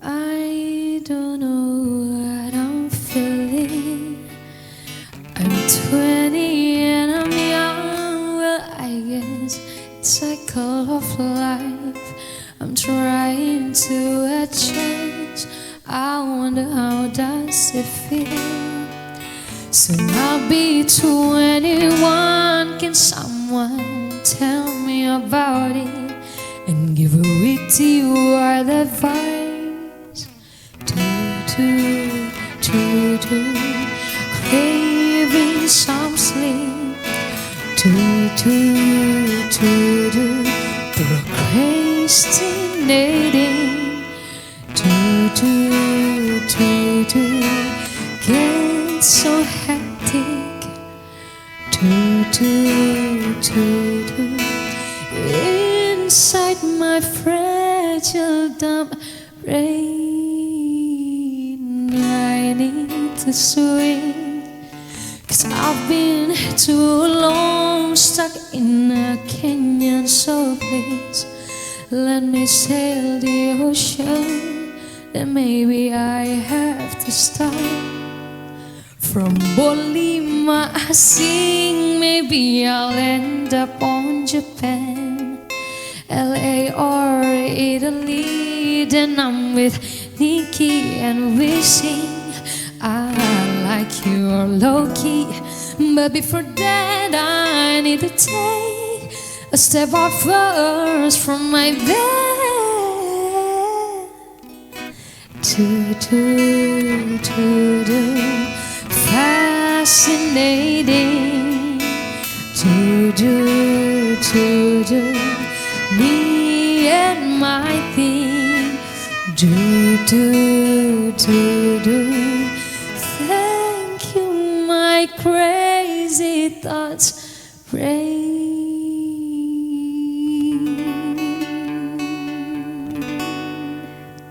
I don't know what I'm feeling. I'm 20 and I'm young. Well, I guess it's cycle of life. I'm trying to adjust. I wonder how does it feel. Soon I'll be 21. Can someone tell me about it and give a witty word advice? Craving some sleep. Procrastinating. Get so hectic. Inside my fragile dumb brain, I need to swing. 'Cause I've been too long stuck in a canyon. So please let me sail the ocean. Then maybe I have to start from Bolima, I sing. Maybe I'll end up on Japan, LA or Italy. Then I'm with Nikki and we sing I Like You or Low-Key. But before that I need to take a step off first from my bed. Fascinating. Me and my thing. Thank you, my crazy thoughts.